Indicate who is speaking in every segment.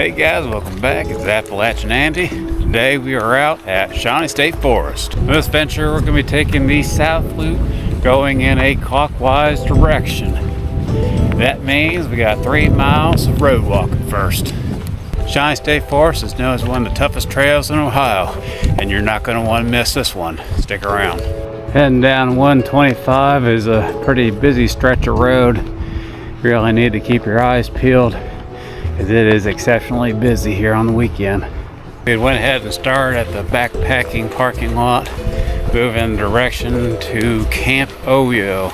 Speaker 1: Hey guys, welcome back. It's Appalachian Andy. Today we are out at Shawnee State Forest. In this venture, we're going to be taking the south loop, going in a clockwise direction. That means we got 3 miles of road walking first. Shawnee State Forest is known as one of the toughest trails in Ohio, and you're not going to want to miss this one. Stick around. Heading down 125 is a pretty busy stretch of road. You really need to keep your eyes peeled, as it is exceptionally busy here on the weekend. We went ahead and started at the backpacking parking lot, moving in direction to Camp Oyo.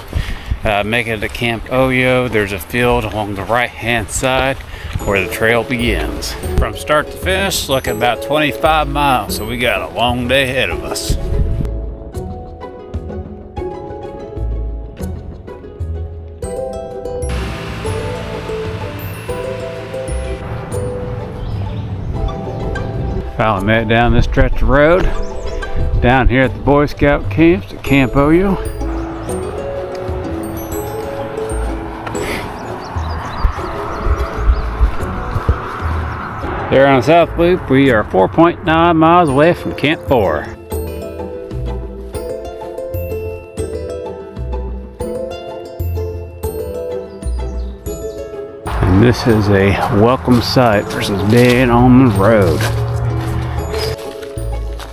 Speaker 1: Making it to Camp Oyo, there's a field along the right hand side where the trail begins. From start to finish, looking about 25 miles, so we got a long day ahead of us. Finally made it down this stretch of road, down here at the Boy Scout camps at Camp Oyo. There on the south loop, we are 4.9 miles away from Camp 4. And this is a welcome sight versus being on the road.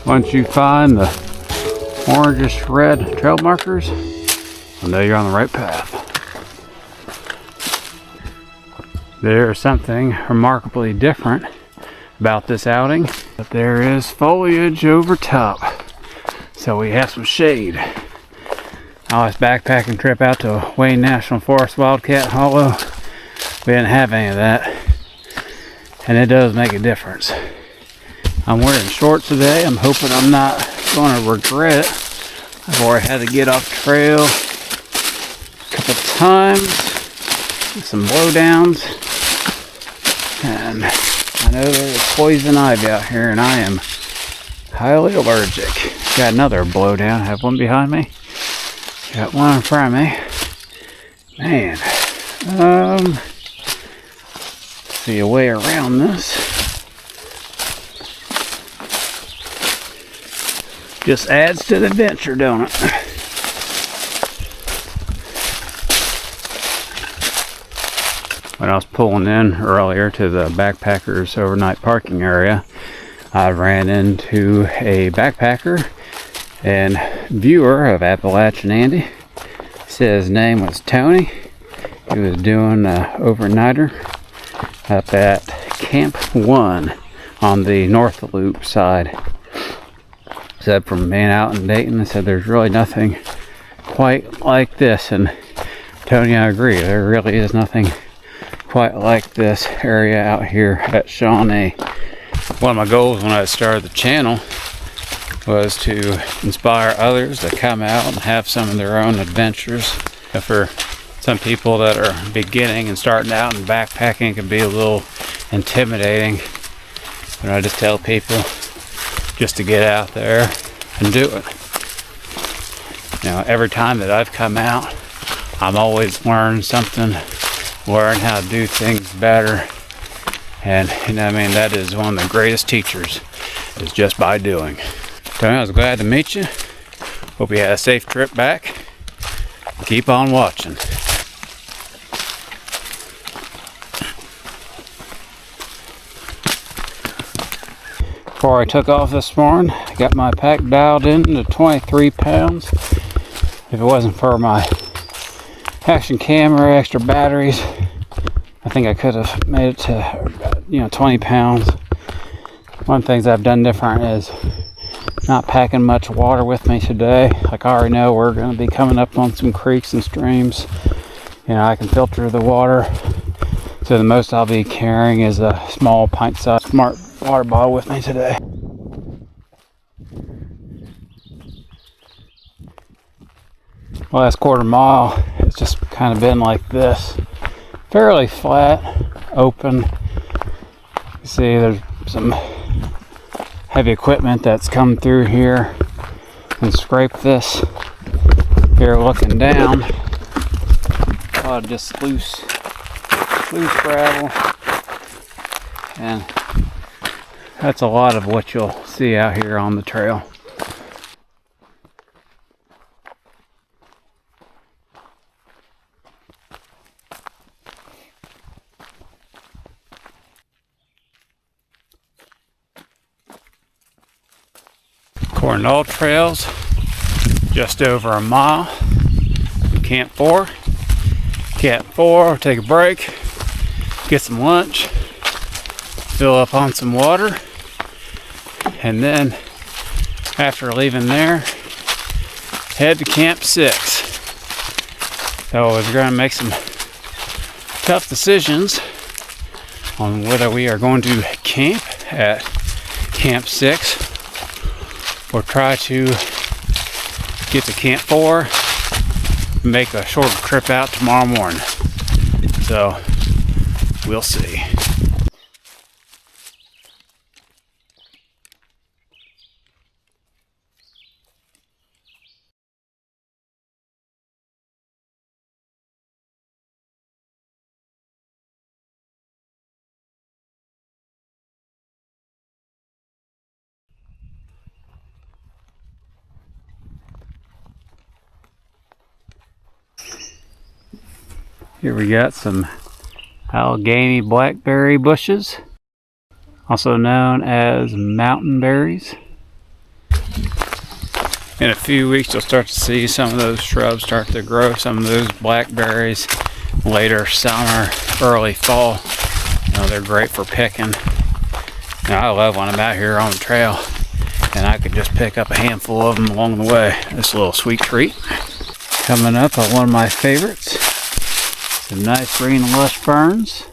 Speaker 1: Once you find the orangish red trail markers, you'll know you're on the right path. There is something remarkably different about this outing, but there is foliage over top, so we have some shade. On this backpacking trip out to Wayne National Forest Wildcat Hollow, we didn't have any of that, and it does make a difference. I'm wearing shorts today. I'm hoping I'm not going to regret it. I've already had to get off trail a couple times, some blowdowns, and I know there's poison ivy out here, and I am highly allergic. Got another blowdown. I have one behind me. Got one in front of me. Man, see a way around this. Just adds to the adventure, don't it? When I was pulling in earlier to the backpackers overnight parking area, I ran into a backpacker and viewer of Appalachian Andy. He said his name was Tony. He was doing an overnighter up at Camp 1 on the North Loop side. Said from being out in Dayton, I said there's really nothing quite like this, and Tony, I agree, there really is nothing quite like this area out here at Shawnee. One of my goals when I started the channel was to inspire others to come out and have some of their own adventures. For some people that are beginning and starting out in backpacking, it can be a little intimidating, but I just tell people just to get out there and do it. You know, every time that I've come out, I'm always learning something, learn how to do things better, and you know, I mean, that is one of the greatest teachers, is just by doing. Tony, I was glad to meet you. Hope you had a safe trip back. Keep on watching. Before I took off this morning, I got my pack dialed in to 23 pounds. If it wasn't for my action camera, extra batteries, I think I could have made it to 20 pounds. One of the things I've done different is not packing much water with me today. Like I already know we're going to be coming up on some creeks and streams. You know, I can filter the water. So the most I'll be carrying is a small pint-sized Smart water bottle with me today. Last quarter mile, it's just kind of been like this. Fairly flat, open. You see there's some heavy equipment that's come through here and scraped this. Here looking down, a lot of just loose gravel. And that's a lot of what you'll see out here on the trail. Cornell trails, just over a mile from Camp 4. Camp 4, take a break, get some lunch, fill up on some water, and then after leaving there, head to Camp 6. So we're going to make some tough decisions on whether we are going to camp at Camp 6 or try to get to Camp 4 and make a shorter trip out tomorrow morning. So we'll see. Here we got some Allegheny blackberry bushes, also known as mountain berries. In a few weeks you'll start to see some of those shrubs start to grow, some of those blackberries. Later summer, early fall, you know, they're great for picking. And I love when I'm out here on the trail and I could just pick up a handful of them along the way. This little sweet treat. Coming up on one of my favorites, some nice green lush ferns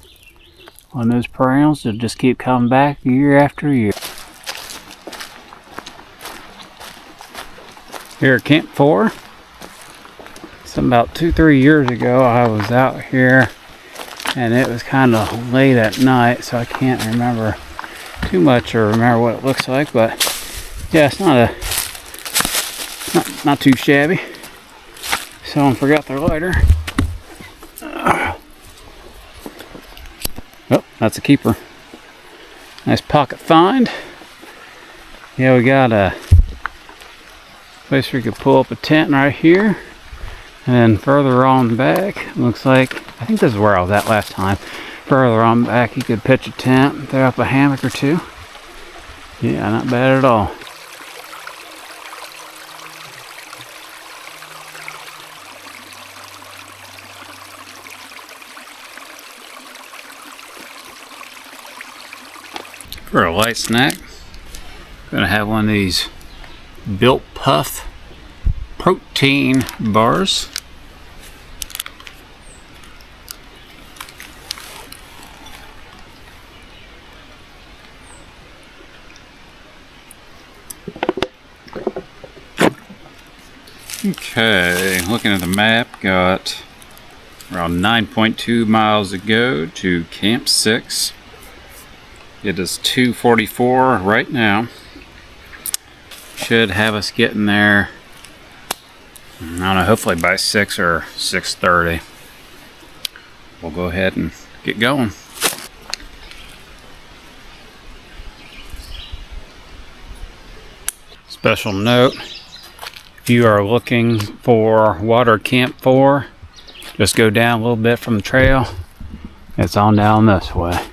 Speaker 1: on those perennials that just keep coming back year after year. Here at Camp 4, about 2-3 years ago I was out here and it was kind of late at night, so I can't remember too much or remember what it looks like, but yeah, it's not too shabby. Someone forgot their lighter. Oh, that's a keeper. Nice pocket find. Yeah, we got a place where you could pull up a tent right here. And then further on back, looks like, I think this is where I was at last time. Further on back, you could pitch a tent, throw up a hammock or two. Yeah, not bad at all. For a light snack, I'm gonna have one of these Built Puff protein bars. Okay, looking at the map, got around 9.2 miles to go to Camp 6. It is 2:44 right now. Should have us getting there, I don't know, hopefully by 6 or 6:30. We'll go ahead and get going. Special note, if you are looking for water Camp 4, just go down a little bit from the trail. It's on down this way.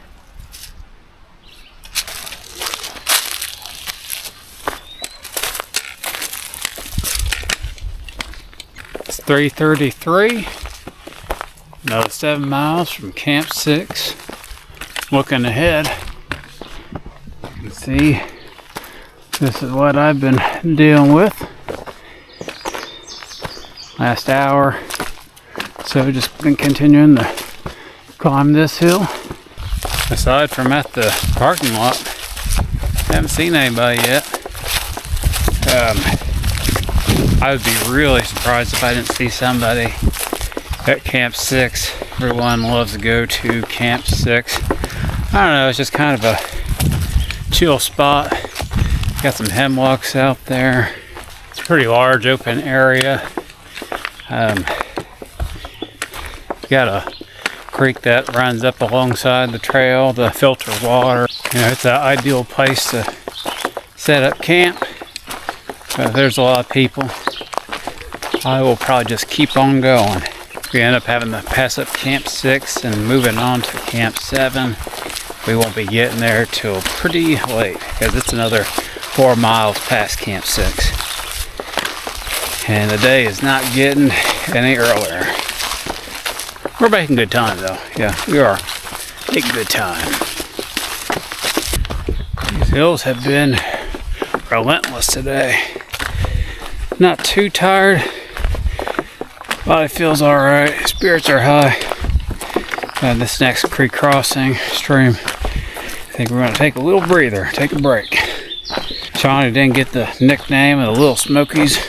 Speaker 1: It's 3:33, another 7 miles from Camp 6. Looking ahead, you can see this is what I've been dealing with last hour. So just been continuing to climb this hill. Aside from at the parking lot, haven't seen anybody yet. I would be really surprised if I didn't see somebody at Camp 6. Everyone loves to go to Camp 6. I don't know, it's just kind of a chill spot. Got some hemlocks out there. It's a pretty large open area. Got a creek that runs up alongside the trail to filter water. You know, it's an ideal place to set up camp. But if there's a lot of people, I will probably just keep on going. We end up having to pass up Camp 6 and moving on to Camp 7. We won't be getting there till pretty late because it's another 4 miles past Camp 6. And the day is not getting any earlier. We're making good time though. Yeah, we are making good time. These hills have been relentless today. Not too tired. Body feels alright. Spirits are high. And this next creek crossing stream, I think we're going to take a little breather, take a break. Shawnee didn't get the nickname of the Little Smokies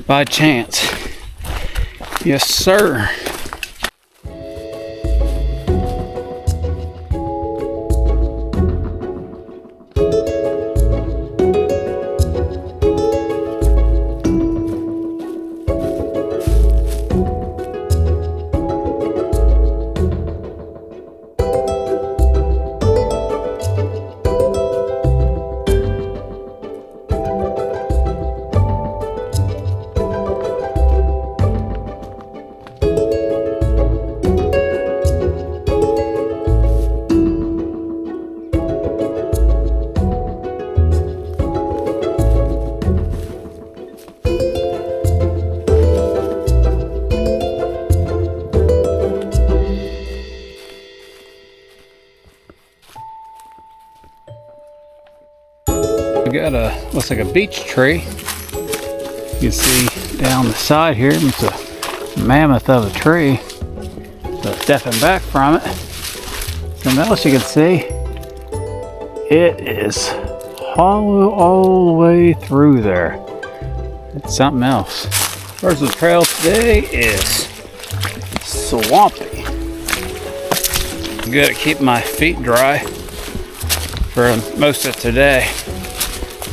Speaker 1: by chance. Yes, sir. We got a, looks like a beech tree. You can see down the side here, it's a mammoth of a tree. So stepping back from it, something else you can see, it is hollow all the way through there. It's something else. First, the trail today is swampy. I'm good at keeping my feet dry for most of today.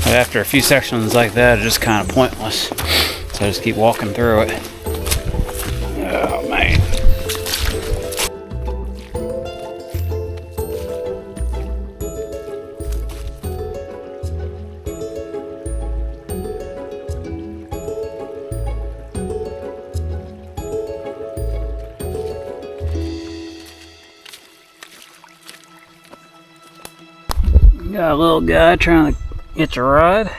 Speaker 1: But after a few sections like that, it's just kind of pointless. So I just keep walking through it. Oh man. Got a little guy trying to hitch a ride.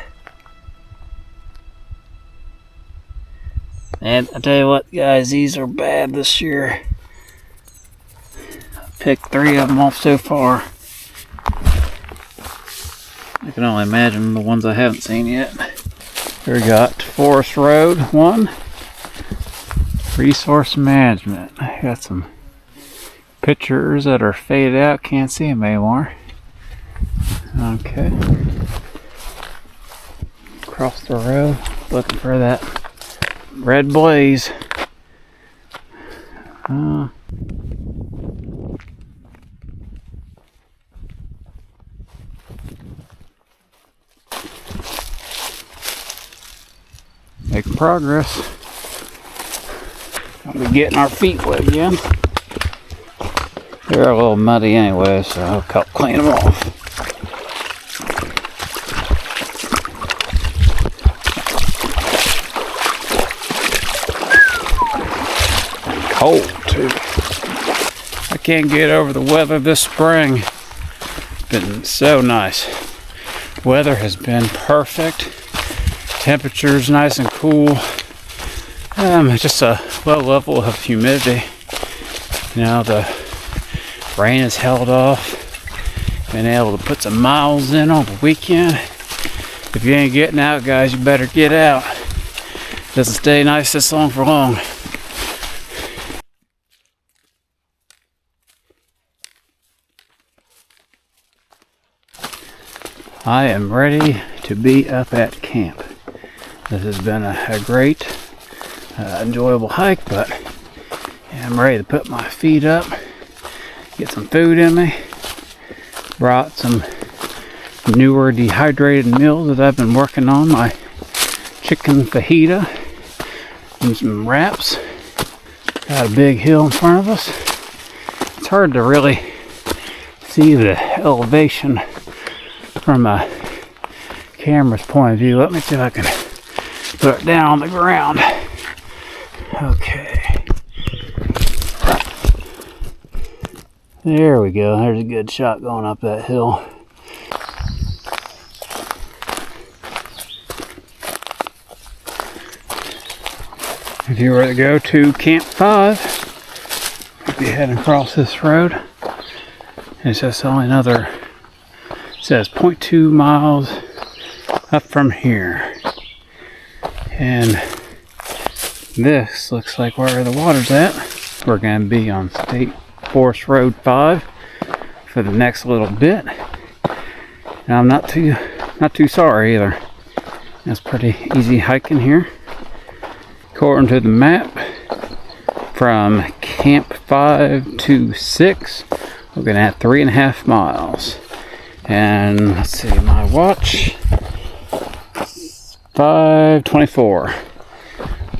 Speaker 1: And I tell you what, guys, these are bad this year. I picked 3 of them off so far. I can only imagine the ones I haven't seen yet. Here we got Forest Road 1. Resource Management. I got some pictures that are faded out. Can't see them anymore. Okay. Across the road, looking for that red blaze. Making progress. I'll be getting our feet wet again. They're a little muddy anyway, so I'll help clean them off. Cold too. I can't get over the weather this spring. It's been so nice. Weather has been perfect. Temperature's nice and cool. Just a low level of humidity. You know, the rain has held off. Been able to put some miles in on the weekend. If you ain't getting out, guys, you better get out. Doesn't stay nice this long for long. I am ready to be up at camp. This has been a great, enjoyable hike, but yeah, I'm ready to put my feet up, get some food in me. Brought some newer dehydrated meals that I've been working on, my chicken fajita and some wraps. Got a big hill in front of us. It's hard to really see the elevation from a camera's point of view. Let me see if I can put it down on the ground. Okay. There we go. There's a good shot going up that hill. If you were to go to Camp 5, you'd be heading across this road. It's just only another, it says 0.2 miles up from here. And this looks like where the water's at. We're going to be on State Forest Road 5 for the next little bit. And I'm not too sorry either. It's pretty easy hiking here. According to the map, from Camp 5 to 6, we're going to have 3.5 miles. And let's see, my watch, 5:24.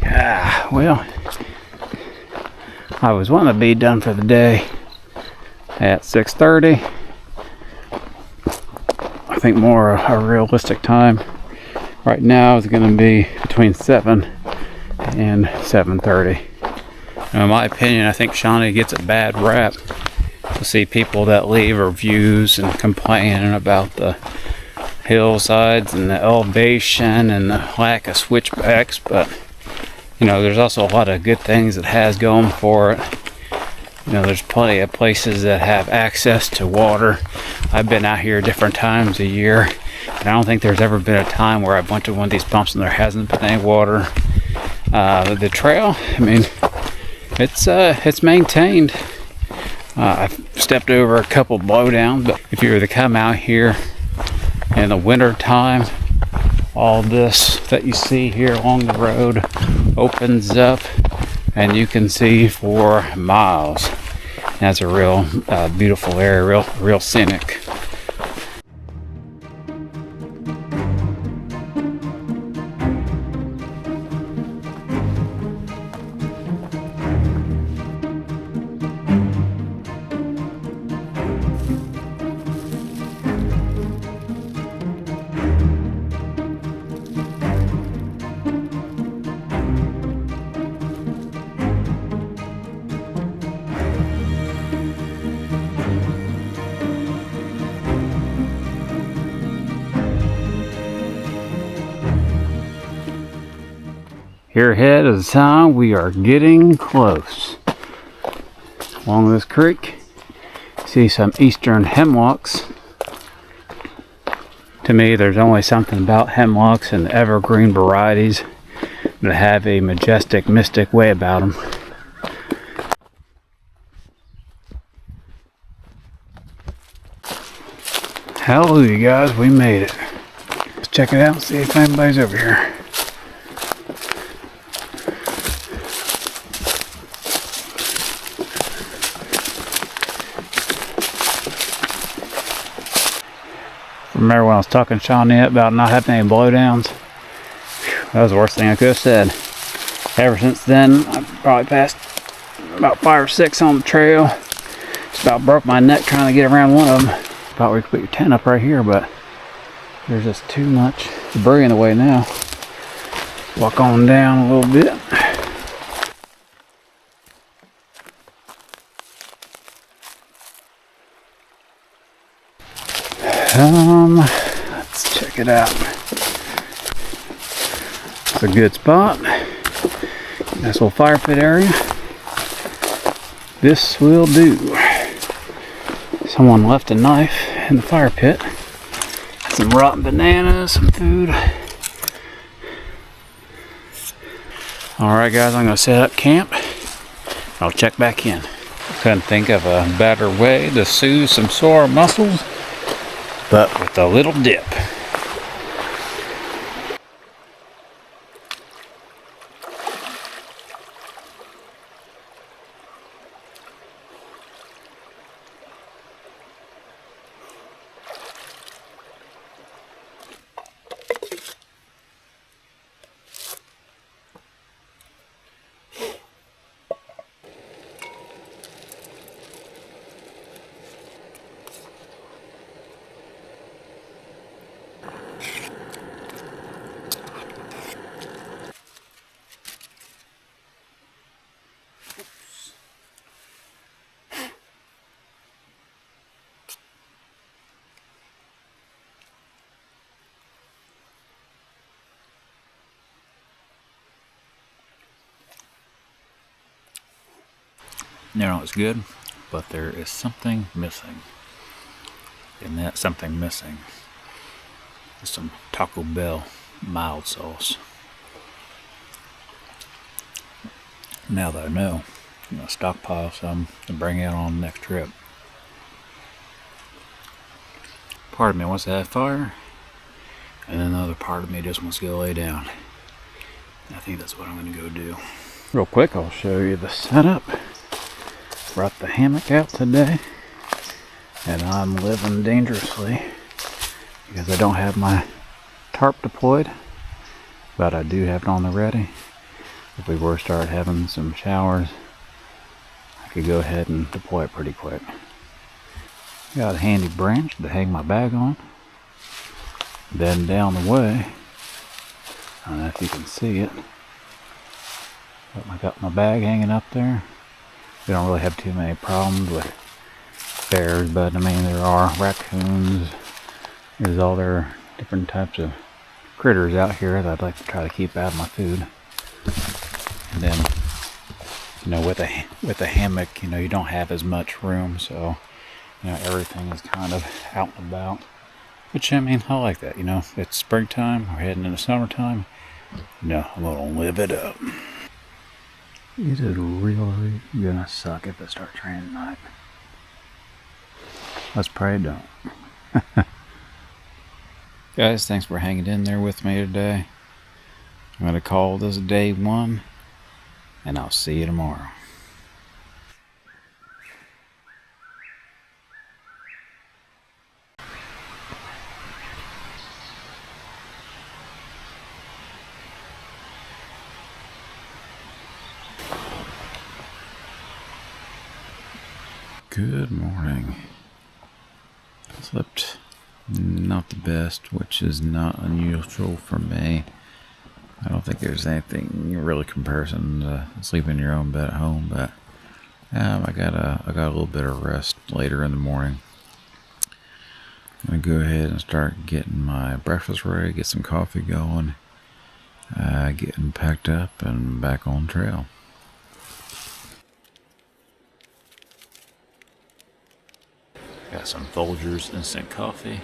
Speaker 1: Yeah, well, I was wanting to be done for the day at 6:30. I think more a realistic time right now is going to be between 7 and 7:30. In my opinion, I think Shawnee gets a bad rap. To see people that leave reviews and complaining about the hillsides and the elevation and the lack of switchbacks, but you know, there's also a lot of good things it has going for it. You know, there's plenty of places that have access to water. I've been out here different times a year, and I don't think there's ever been a time where I've went to one of these bumps and there hasn't been any water. The trail, I mean, it's maintained. I've stepped over a couple blowdowns, but if you were to come out here in the winter time, all this that you see here along the road opens up and you can see for miles. That's a real beautiful area, real scenic. Here ahead is a sign we are getting close. Along this creek, see some eastern hemlocks. To me, there's only something about hemlocks and the evergreen varieties that have a majestic, mystic way about them. Hallelujah, guys, we made it. Let's check it out and see if anybody's over here. Remember when I was talking to Shawnee about not having any blowdowns? Whew, that was the worst thing I could have said. Ever since then, I've probably passed about 5 or 6 on the trail. Just about broke my neck trying to get around one of them. Thought we could put your tent up right here, but there's just too much debris in the way now. Walk on down a little bit. Let's check it out. It's a good spot. Nice little fire pit area. This will do. Someone left a knife in the fire pit. Some rotten bananas, some food. Alright guys, I'm going to set up camp. I'll check back in. Couldn't think of a better way to soothe some sore muscles, but with a little dip.
Speaker 2: You know, it's good, but there is something missing. And that something missing is some Taco Bell mild sauce. Now that I know, I'm going to stockpile some and bring it on the next trip. Part of me wants to have fire, and another part of me just wants to go lay down. I think that's what I'm going to go do.
Speaker 1: Real quick, I'll show you the setup. Brought the hammock out today, and I'm living dangerously because I don't have my tarp deployed, but I do have it on the ready. If we were to start having some showers, I could go ahead and deploy it pretty quick. Got a handy branch to hang my bag on. Then down the way, I don't know if you can see it, but I got my bag hanging up there. We don't really have too many problems with bears, but I mean there are raccoons. There's all their different types of critters out here that I'd like to try to keep out of my food. And then, you know, with a hammock, you know, you don't have as much room, so you know everything is kind of out and about. Which I mean, I like that. You know, it's springtime. We're heading into summertime. No, I'm gonna live it up. It is really gonna suck if it starts raining tonight. Let's pray it don't. Guys, thanks for hanging in there with me today. I'm gonna call this day one, and I'll see you tomorrow. Good morning. I slept not the best, which is not unusual for me. I don't think there's anything really comparison to sleeping in your own bed at home, but I got a little bit of rest later in the morning. I'm gonna go ahead and start getting my breakfast ready, get some coffee going, getting packed up and back on trail. Got some Folgers instant coffee.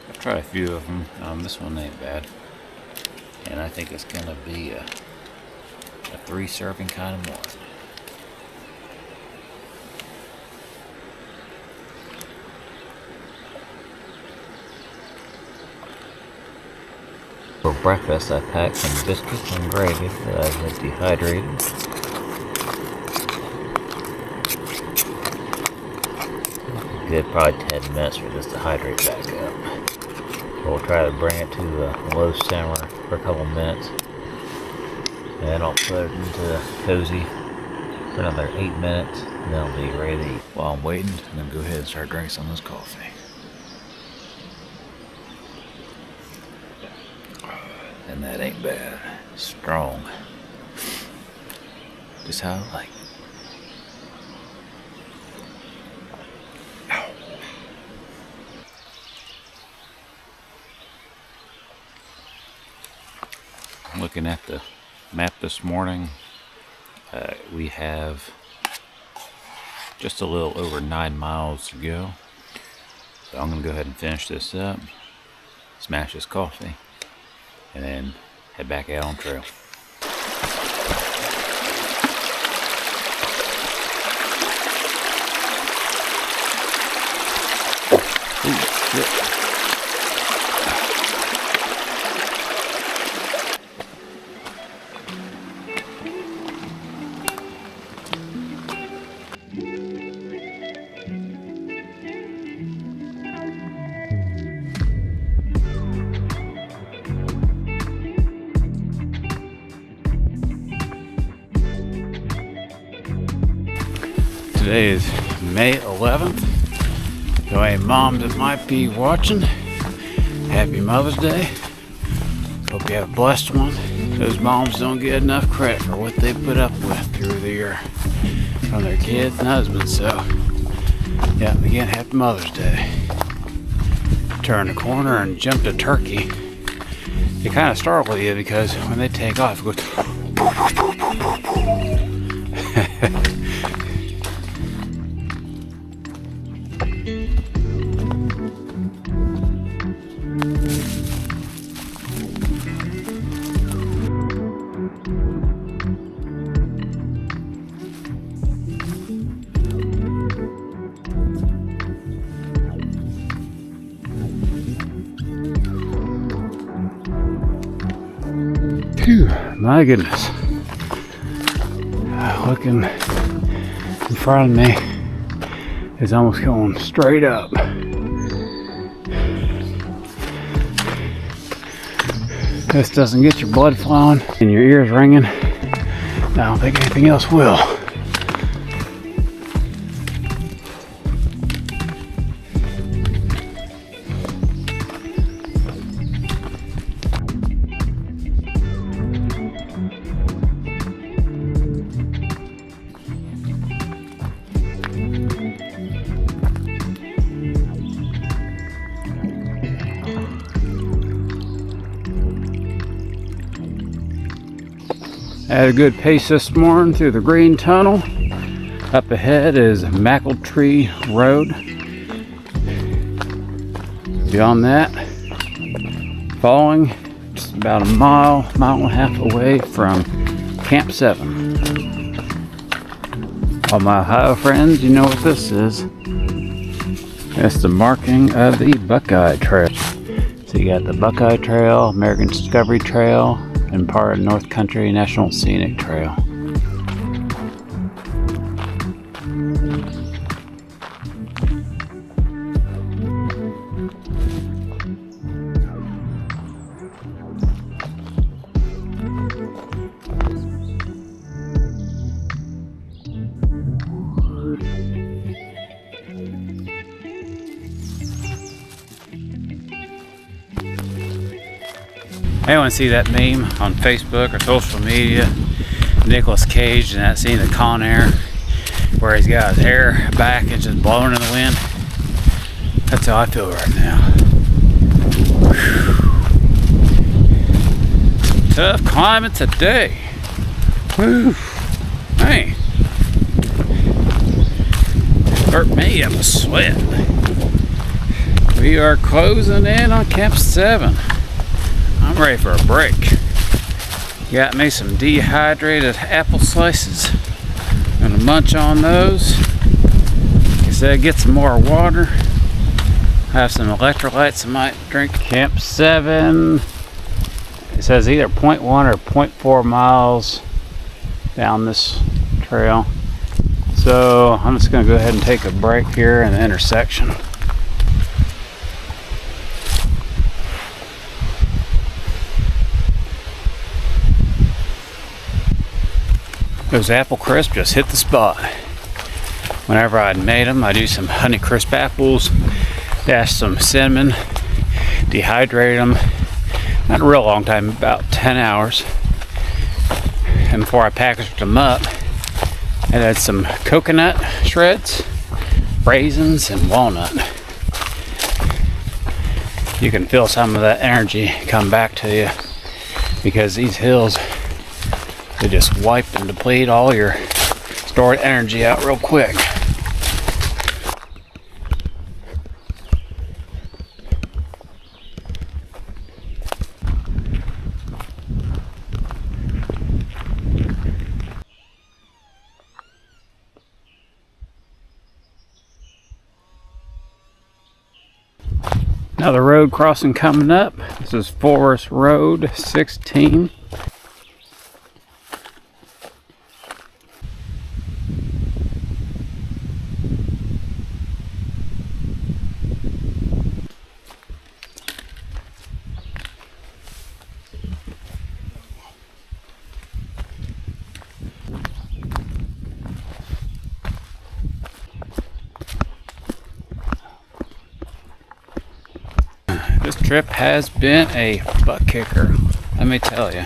Speaker 1: I've tried a few of them. This one ain't bad. And I think it's gonna be a 3-serving kind of morning. For breakfast, I packed some biscuits and gravy that I had dehydrated. Good, probably 10 minutes for this to hydrate back up. We'll try to bring it to the low simmer for a couple minutes. And I'll put it into the cozy for another 8 minutes, and then I'll be ready to eat. While I'm waiting, I'm going to go ahead and start drinking some of this coffee. And that ain't bad. Strong. Just how I like it. Looking at the map this morning, we have just a little over 9 miles to go. So I'm going to go ahead and finish this up, smash this coffee, and then head back out on trail. Ooh, shit. Today is May 11th. So any mom that might be watching, happy Mother's Day. Hope you have a blessed one. Those moms don't get enough credit for what they put up with through the year from their kids and husbands. So, yeah, again, happy Mother's Day. Turn the corner and jump to turkey. It kind of startles you because when they take off, it goes. Phew, my goodness. Looking in front of me is almost going straight up. This doesn't get your blood flowing and your ears ringing, I don't think anything else will. Had a good pace this morning through the green tunnel. Up ahead is Tree Road. Beyond that, following just about a mile and a half away from Camp 7. All my Ohio friends, you know what this is. That's the marking of the Buckeye Trail. So you got the Buckeye Trail, American Discovery Trail, and part of North Country National Scenic Trail. Anyone see that meme on Facebook or social media? Nicolas Cage and that scene of Con Air where he's got his hair back and just blowing in the wind. That's how I feel right now. Whew. Tough climbing today. Whew. Man. Hurt me up a sweat. We are closing in on Camp 7. I'm ready for a break. Got me some dehydrated apple slices. Gonna munch on those. Like I said, get some more water. Have some electrolytes I might drink. Camp 7. It says either 0.1 or 0.4 miles down this trail. So I'm just gonna go ahead and take a break here in the intersection. Those apple crisp just hit the spot. Whenever I'd made them, I do some Honey Crisp apples, dash some cinnamon, dehydrate them. Not a real long time, about 10 hours. And before I packaged them up, I had some coconut shreds, raisins, and walnut. You can feel some of that energy come back to you because these hills, they just wipe and deplete all your stored energy out real quick. Another road crossing coming up. This is Forest Road 16. This trip has been a butt kicker, let me tell you.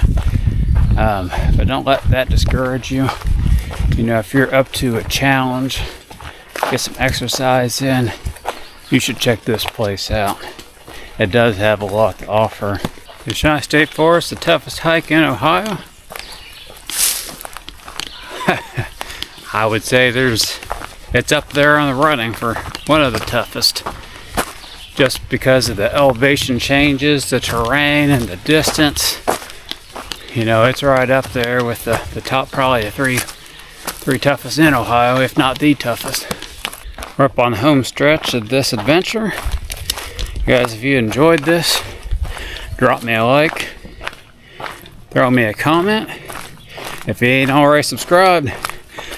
Speaker 1: But don't let that discourage you. You know, if you're up to a challenge, get some exercise in, you should check this place out. It does have a lot to offer. The Shawnee State Forest, the toughest hike in Ohio? I would say it's up there on the running for one of the toughest. Just because of the elevation changes, the terrain, and the distance. You know, it's right up there with the top, probably the three toughest in Ohio, if not the toughest. We're up on the home stretch of this adventure. You guys, if you enjoyed this, drop me a like. throw me a comment. If you ain't already subscribed,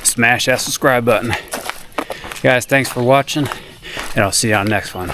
Speaker 1: smash that subscribe button. Guys, thanks for watching, and I'll see you on the next one.